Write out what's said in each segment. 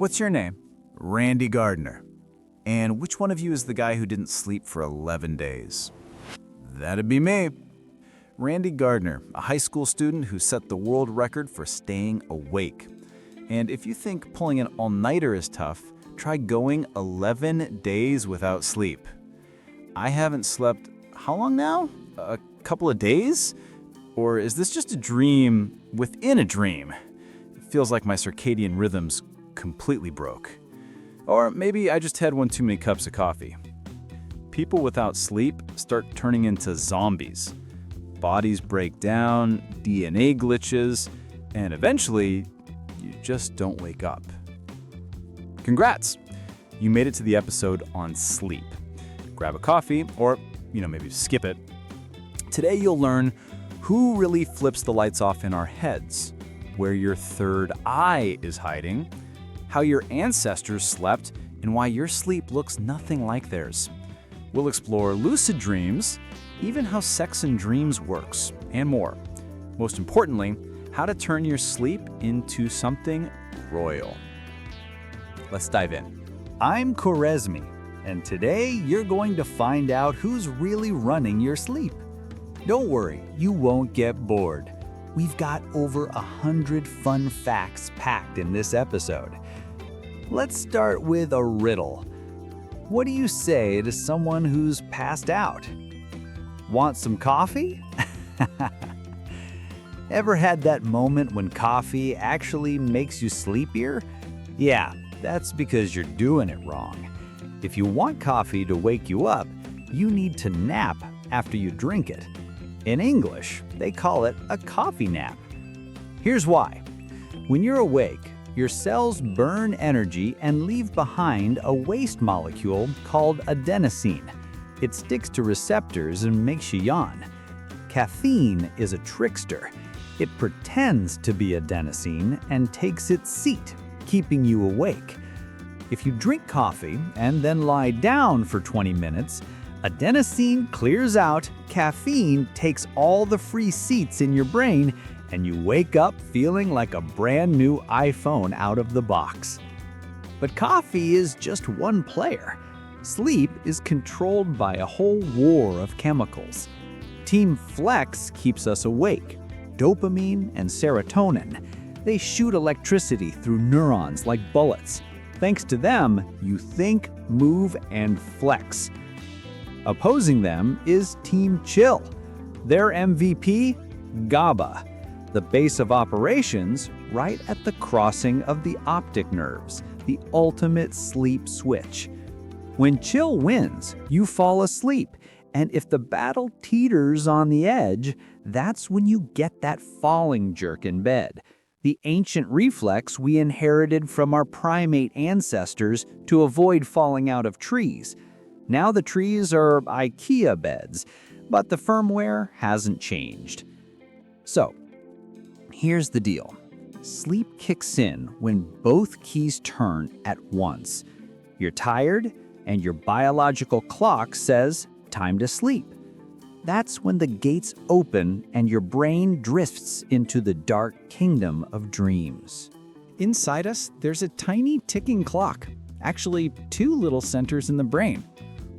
What's your name? Randy Gardner. And which one of you is the guy who didn't sleep for 11 days? That'd be me. Randy Gardner, a high school student who set the world record for staying awake. And if you think pulling an all-nighter is tough, try going 11 days without sleep. I haven't slept, how long now? A couple of days? Or is this just a dream within a dream? It feels like my circadian rhythms completely broke. Or maybe I just had one too many cups of coffee. People without sleep start turning into zombies. Bodies break down, DNA glitches, and eventually, you just don't wake up. Congrats! You made it to the episode on sleep. Grab a coffee, or, maybe skip it. Today you'll learn who really flips the lights off in our heads, where your third eye is hiding, how your ancestors slept, and why your sleep looks nothing like theirs. We'll explore lucid dreams, even how sex in dreams works, and more. Most importantly, how to turn your sleep into something royal. Let's dive in. I'm Khwarizmi, and today you're going to find out who's really running your sleep. Don't worry, you won't get bored. We've got over 100 fun facts packed in this episode. Let's start with a riddle. What do you say to someone who's passed out? Want some coffee? Ever had that moment when coffee actually makes you sleepier? Yeah, that's because you're doing it wrong. If you want coffee to wake you up, you need to nap after you drink it. In English, they call it a coffee nap. Here's why. When you're awake, your cells burn energy and leave behind a waste molecule called adenosine. It sticks to receptors and makes you yawn. Caffeine is a trickster. It pretends to be adenosine and takes its seat, keeping you awake. If you drink coffee and then lie down for 20 minutes, adenosine clears out, caffeine takes all the free seats in your brain, and you wake up feeling like a brand new iPhone out of the box. But coffee is just one player. Sleep is controlled by a whole war of chemicals. Team Flex keeps us awake. Dopamine and serotonin. They shoot electricity through neurons like bullets. Thanks to them, you think, move, and flex. Opposing them is Team Chill. Their MVP, GABA, the base of operations right at the crossing of the optic nerves, the ultimate sleep switch. When Chill wins, you fall asleep, and if the battle teeters on the edge, that's when you get that falling jerk in bed, the ancient reflex we inherited from our primate ancestors to avoid falling out of trees. Now the trees are IKEA beds, but the firmware hasn't changed. So, here's the deal. Sleep kicks in when both keys turn at once. You're tired, and your biological clock says, time to sleep. That's when the gates open and your brain drifts into the dark kingdom of dreams. Inside us, there's a tiny ticking clock. Actually, two little centers in the brain.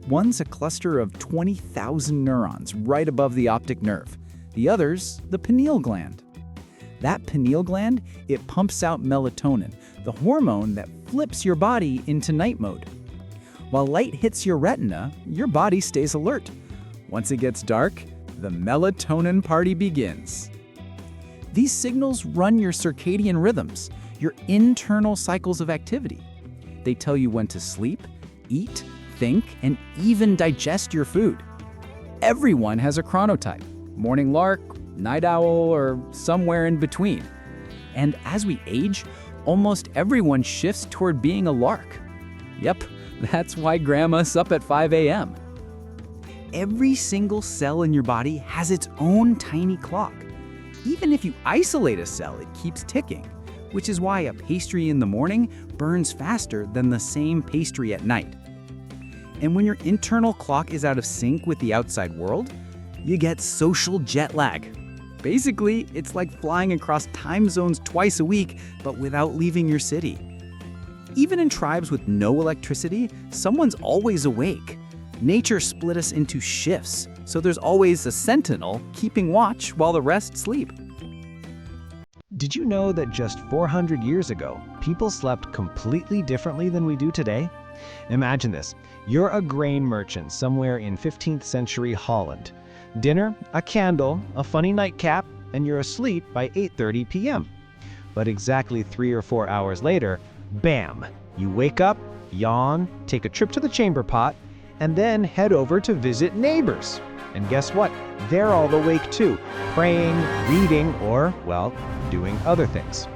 One's a cluster of 20,000 neurons right above the optic nerve. The other's the pineal gland. That pineal gland, it pumps out melatonin, the hormone that flips your body into night mode. While light hits your retina, your body stays alert. Once it gets dark, the melatonin party begins. These signals run your circadian rhythms, your internal cycles of activity. They tell you when to sleep, eat, think, and even digest your food. Everyone has a chronotype, morning lark, night owl, or somewhere in between. And as we age, almost everyone shifts toward being a lark. Yep, that's why grandma's up at 5 a.m. Every single cell in your body has its own tiny clock. Even if you isolate a cell, it keeps ticking, which is why a pastry in the morning burns faster than the same pastry at night. And when your internal clock is out of sync with the outside world, you get social jet lag. Basically, it's like flying across time zones twice a week, but without leaving your city. Even in tribes with no electricity, someone's always awake. Nature split us into shifts, so there's always a sentinel keeping watch while the rest sleep. Did you know that just 400 years ago, people slept completely differently than we do today? Imagine this. You're a grain merchant somewhere in 15th century Holland. Dinner, a candle, a funny nightcap, and you're asleep by 8:30 p.m. But exactly 3 or 4 hours later, bam! You wake up, yawn, take a trip to the chamber pot, and then head over to visit neighbors. And guess what? They're all awake too, praying, reading, or, well, doing other things.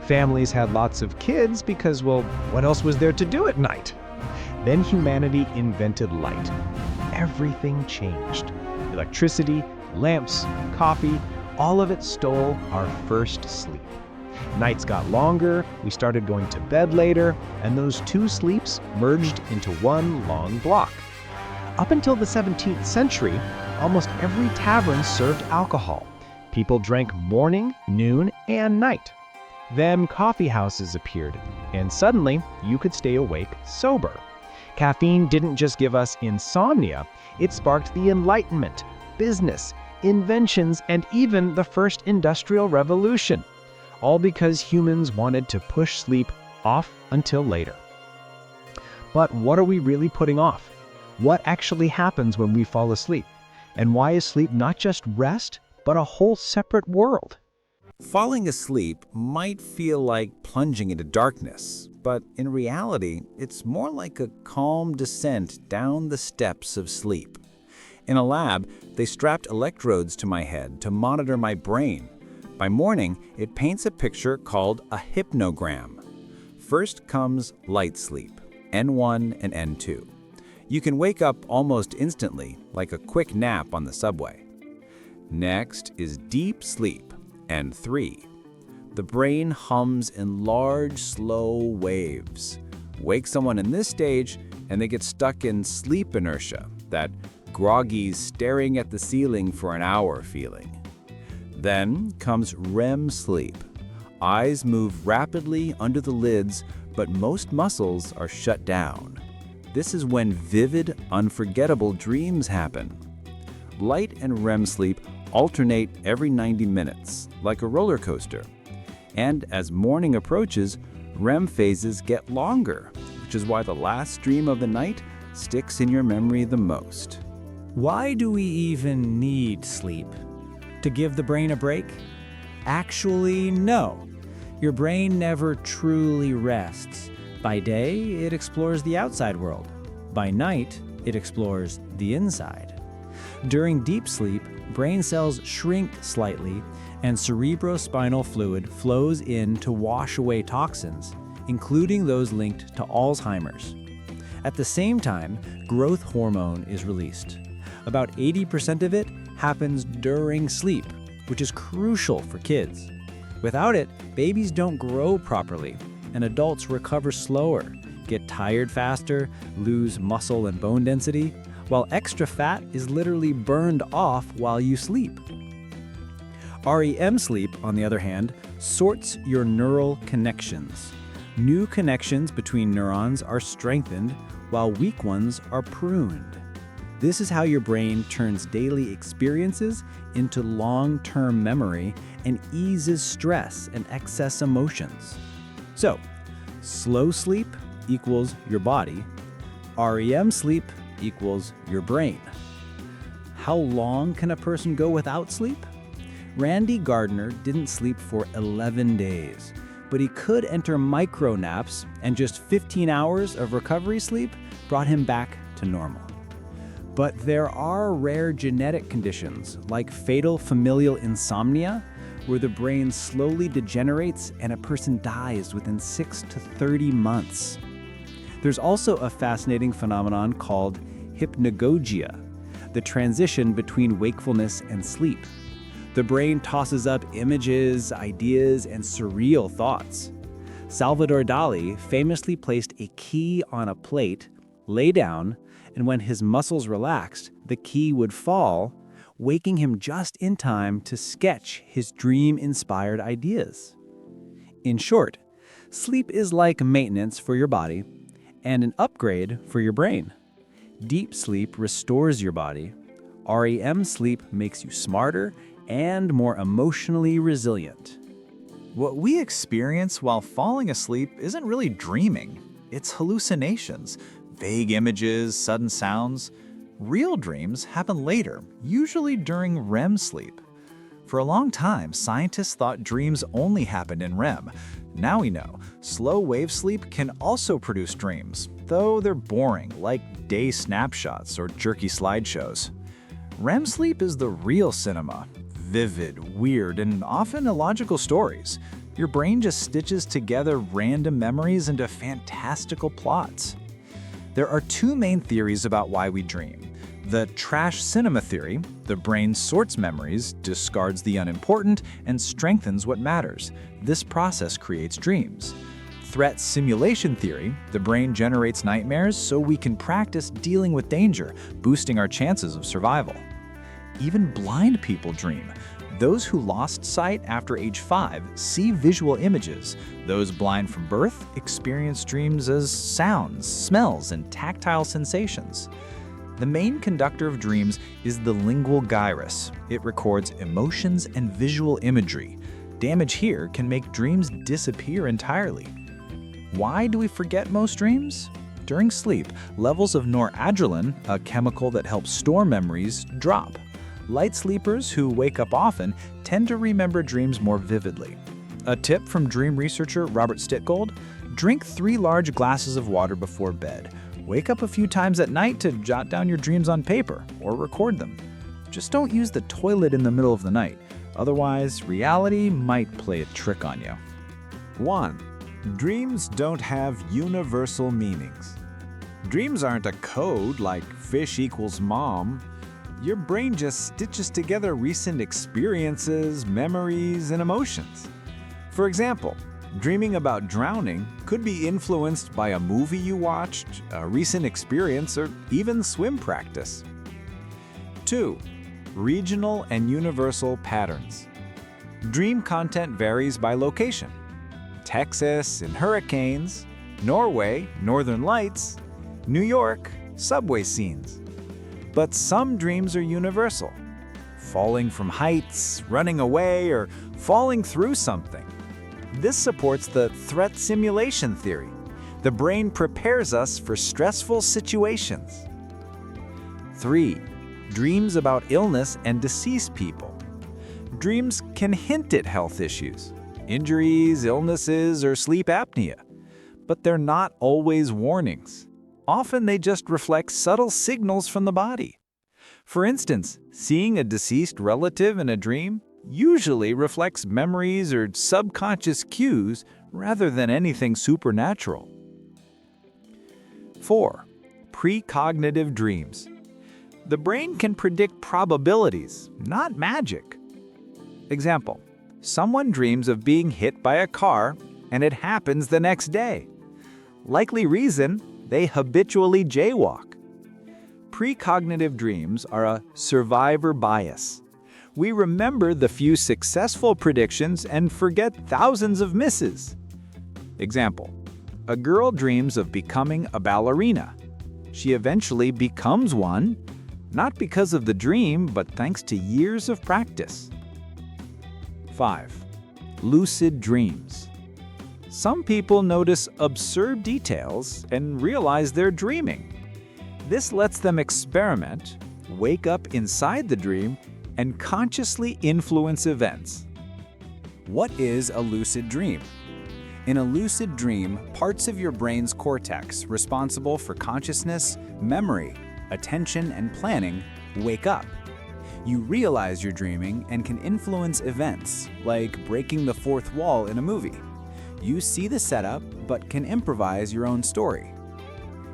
Families had lots of kids because, well, what else was there to do at night? Then humanity invented light. Everything changed. Electricity, lamps, coffee, all of it stole our first sleep. Nights got longer, we started going to bed later, and those two sleeps merged into one long block. Up until the 17th century, almost every tavern served alcohol. People drank morning, noon, and night. Then coffee houses appeared, and suddenly you could stay awake sober. Caffeine didn't just give us insomnia, it sparked the Enlightenment, business, inventions, and even the first industrial revolution. All because humans wanted to push sleep off until later. But what are we really putting off? What actually happens when we fall asleep? And why is sleep not just rest, but a whole separate world? Falling asleep might feel like plunging into darkness, but in reality, it's more like a calm descent down the steps of sleep. In a lab, they strapped electrodes to my head to monitor my brain. By morning, it paints a picture called a hypnogram. First comes light sleep, N1 and N2. You can wake up almost instantly, like a quick nap on the subway. Next is deep sleep, N3. The brain hums in large, slow waves. Wake someone in this stage, and they get stuck in sleep inertia, that groggy staring at the ceiling for an hour feeling. Then comes REM sleep. Eyes move rapidly under the lids, but most muscles are shut down. This is when vivid, unforgettable dreams happen. Light and REM sleep alternate every 90 minutes, like a roller coaster. And as morning approaches, REM phases get longer, which is why the last dream of the night sticks in your memory the most. Why do we even need sleep? To give the brain a break? Actually, no. Your brain never truly rests. By day, it explores the outside world. By night, it explores the inside. During deep sleep, brain cells shrink slightly, and cerebrospinal fluid flows in to wash away toxins, including those linked to Alzheimer's. At the same time, growth hormone is released. About 80% of it happens during sleep, which is crucial for kids. Without it, babies don't grow properly, and adults recover slower, get tired faster, lose muscle and bone density, while extra fat is literally burned off while you sleep. REM sleep, on the other hand, sorts your neural connections. New connections between neurons are strengthened, while weak ones are pruned. This is how your brain turns daily experiences into long-term memory and eases stress and excess emotions. So, slow sleep equals your body, REM sleep equals your brain. How long can a person go without sleep? Randy Gardner didn't sleep for 11 days, but he could enter micro naps, and just 15 hours of recovery sleep brought him back to normal. But there are rare genetic conditions, like fatal familial insomnia, where the brain slowly degenerates and a person dies within 6 to 30 months. There's also a fascinating phenomenon called hypnagogia, the transition between wakefulness and sleep. The brain tosses up images, ideas, and surreal thoughts. Salvador Dali famously placed a key on a plate, lay down, and when his muscles relaxed, the key would fall, waking him just in time to sketch his dream-inspired ideas. In short, Sleep is like maintenance for your body and an upgrade for your brain. Deep sleep restores your body. REM sleep makes you smarter and more emotionally resilient. What we experience while falling asleep isn't really dreaming. It's hallucinations, vague images, sudden sounds. Real dreams happen later, usually during REM sleep. For a long time, scientists thought dreams only happened in REM. Now we know, slow wave sleep can also produce dreams, though they're boring, like day snapshots or jerky slideshows. REM sleep is the real cinema. Vivid, weird, and often illogical stories. Your brain just stitches together random memories into fantastical plots. There are two main theories about why we dream. The trash cinema theory, the brain sorts memories, discards the unimportant, and strengthens what matters. This process creates dreams. Threat simulation theory, the brain generates nightmares so we can practice dealing with danger, boosting our chances of survival. Even blind people dream. Those who lost sight after age 5 see visual images. Those blind from birth experience dreams as sounds, smells, and tactile sensations. The main conductor of dreams is the lingual gyrus. It records emotions and visual imagery. Damage here can make dreams disappear entirely. Why do we forget most dreams? During sleep, levels of noradrenaline, a chemical that helps store memories, drop. Light sleepers who wake up often tend to remember dreams more vividly. A tip from dream researcher Robert Stittgold: drink 3 large glasses of water before bed. Wake up a few times at night to jot down your dreams on paper or record them. Just don't use the toilet in the middle of the night. Otherwise, reality might play a trick on you. 1. Dreams don't have universal meanings. Dreams aren't a code like fish equals mom. Your brain just stitches together recent experiences, memories, and emotions. For example, dreaming about drowning could be influenced by a movie you watched, a recent experience, or even swim practice. 2. Regional and universal patterns. Dream content varies by location. Texas and hurricanes, Norway, northern lights, New York, subway scenes. But some dreams are universal. Falling from heights, running away, or falling through something. This supports the threat simulation theory. The brain prepares us for stressful situations. 3. Dreams about illness and deceased people. Dreams can hint at health issues, injuries, illnesses, or sleep apnea. But they're not always warnings. Often they just reflect subtle signals from the body. For instance, seeing a deceased relative in a dream usually reflects memories or subconscious cues rather than anything supernatural. 4. Precognitive dreams. The brain can predict probabilities, not magic. Example: someone dreams of being hit by a car and it happens the next day. Likely reason: they habitually jaywalk. Precognitive dreams are a survivor bias. We remember the few successful predictions and forget thousands of misses. Example: a girl dreams of becoming a ballerina. She eventually becomes one, not because of the dream, but thanks to years of practice. 5. Lucid dreams. Some people notice absurd details and realize they're dreaming. This lets them experiment, wake up inside the dream, and consciously influence events. What is a lucid dream? In a lucid dream, parts of your brain's cortex responsible for consciousness, memory, attention, and planning wake up. You realize you're dreaming and can influence events, like breaking the fourth wall in a movie. You see the setup, but can improvise your own story.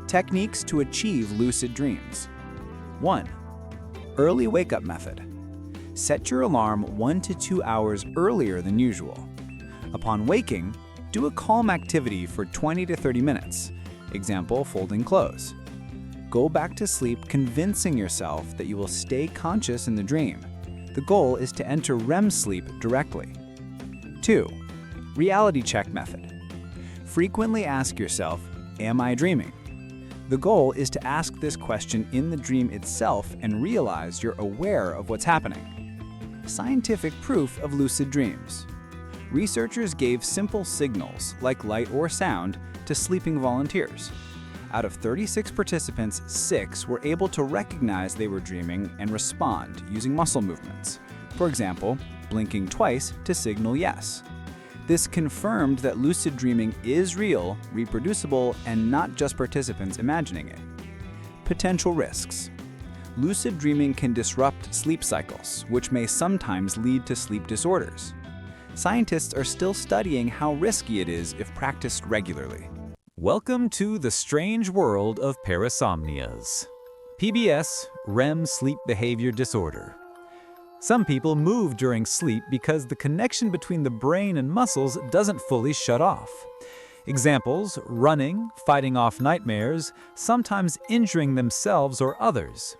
Techniques to achieve lucid dreams. 1. Early wake-up method. Set your alarm 1 to 2 hours earlier than usual. Upon waking, do a calm activity for 20 to 30 minutes. Example, folding clothes. Go back to sleep convincing yourself that you will stay conscious in the dream. The goal is to enter REM sleep directly. 2. Reality check method. Frequently ask yourself, am I dreaming? The goal is to ask this question in the dream itself and realize you're aware of what's happening. Scientific proof of lucid dreams. Researchers gave simple signals, like light or sound, to sleeping volunteers. Out of 36 participants, 6 were able to recognize they were dreaming and respond using muscle movements. For example, blinking twice to signal yes. This confirmed that lucid dreaming is real, reproducible, and not just participants imagining it. Potential risks. Lucid dreaming can disrupt sleep cycles, which may sometimes lead to sleep disorders. Scientists are still studying how risky it is if practiced regularly. Welcome to the strange world of parasomnias. PBS, REM sleep behavior disorder. Some people move during sleep because the connection between the brain and muscles doesn't fully shut off. Examples: running, fighting off nightmares, sometimes injuring themselves or others.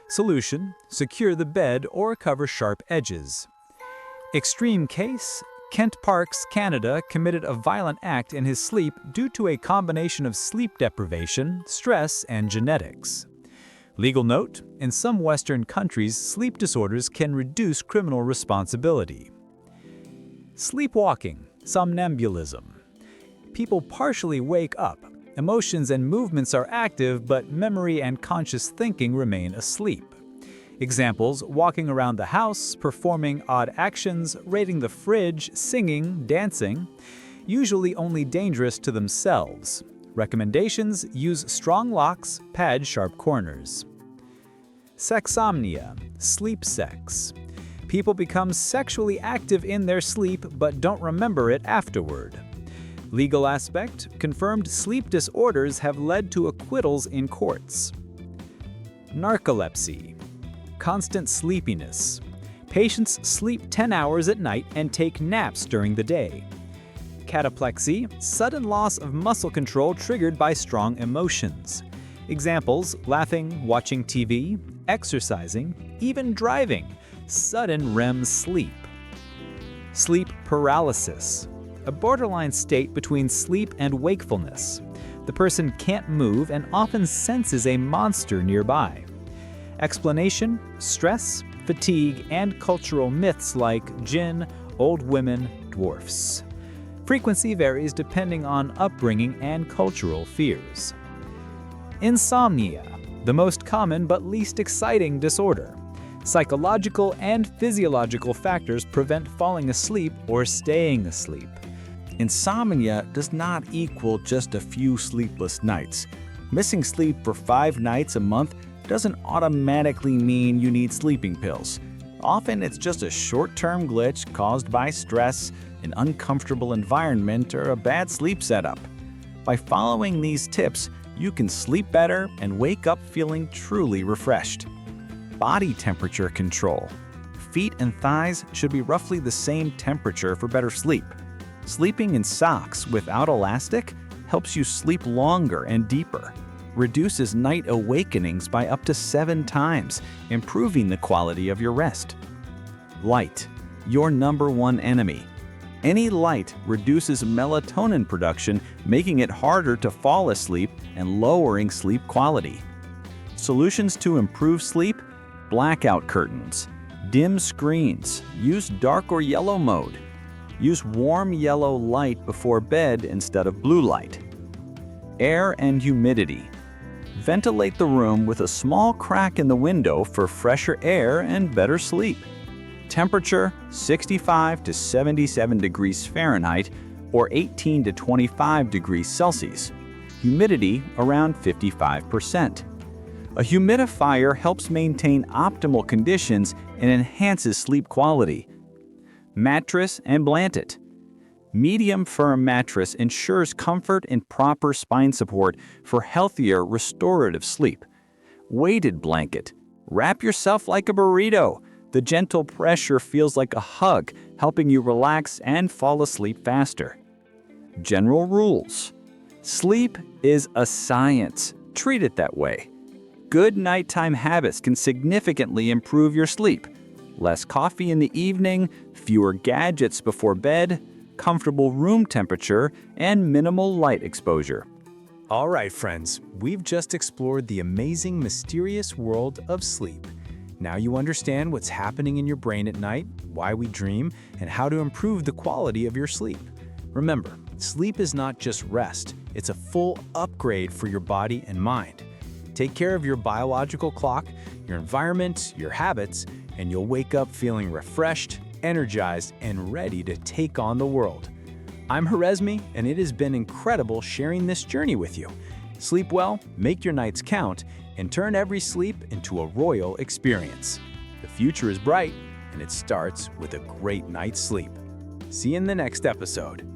Solution: secure the bed or cover sharp edges. Extreme case: Kent Parks, Canada, committed a violent act in his sleep due to a combination of sleep deprivation, stress, and genetics. Legal note: in some Western countries, sleep disorders can reduce criminal responsibility. Sleepwalking, somnambulism. People partially wake up. Emotions and movements are active, but memory and conscious thinking remain asleep. Examples: walking around the house, performing odd actions, raiding the fridge, singing, dancing. Usually only dangerous to themselves. Recommendations: use strong locks, pad sharp corners. Sexsomnia, sleep sex. People become sexually active in their sleep but don't remember it afterward. Legal aspect: confirmed sleep disorders have led to acquittals in courts. Narcolepsy, constant sleepiness. Patients sleep 10 hours at night and take naps during the day. Cataplexy, sudden loss of muscle control triggered by strong emotions. Examples: laughing, watching TV, exercising, even driving. Sudden REM sleep. Sleep paralysis, a borderline state between sleep and wakefulness. The person can't move and often senses a monster nearby. Explanation: stress, fatigue, and cultural myths like jinn, old women, dwarfs. Frequency varies depending on upbringing and cultural fears. Insomnia, the most common but least exciting disorder. Psychological and physiological factors prevent falling asleep or staying asleep. Insomnia does not equal just a few sleepless nights. Missing sleep for 5 nights a month doesn't automatically mean you need sleeping pills. Often it's just a short-term glitch caused by stress, an uncomfortable environment, or a bad sleep setup. By following these tips, you can sleep better and wake up feeling truly refreshed. Body temperature control. Feet and thighs should be roughly the same temperature for better sleep. Sleeping in socks without elastic helps you sleep longer and deeper. Reduces night awakenings by up to 7 times, improving the quality of your rest. Light, your #1 enemy. Any light reduces melatonin production, making it harder to fall asleep and lowering sleep quality. Solutions to improve sleep: blackout curtains, dim screens, use dark or yellow mode. Use warm yellow light before bed instead of blue light. Air and humidity. Ventilate the room with a small crack in the window for fresher air and better sleep. Temperature: 65 to 77 degrees Fahrenheit or 18 to 25 degrees Celsius. Humidity around 55%. A humidifier helps maintain optimal conditions and enhances sleep quality. Mattress and blanket. Medium firm mattress ensures comfort and proper spine support for healthier restorative sleep. Weighted blanket. Wrap yourself like a burrito. The gentle pressure feels like a hug, helping you relax and fall asleep faster. General rules. Sleep is a science. Treat it that way. Good nighttime habits can significantly improve your sleep. Less coffee in the evening, fewer gadgets before bed, comfortable room temperature, and minimal light exposure. All right, friends, we've just explored the amazing, mysterious world of sleep. Now you understand what's happening in your brain at night, why we dream, and how to improve the quality of your sleep. Remember, sleep is not just rest, it's a full upgrade for your body and mind. Take care of your biological clock, your environment, your habits, and you'll wake up feeling refreshed, energized, and ready to take on the world. I'm Horesmi, and it has been incredible sharing this journey with you. Sleep well, make your nights count, and turn every sleep into a royal experience. The future is bright, and it starts with a great night's sleep. See you in the next episode.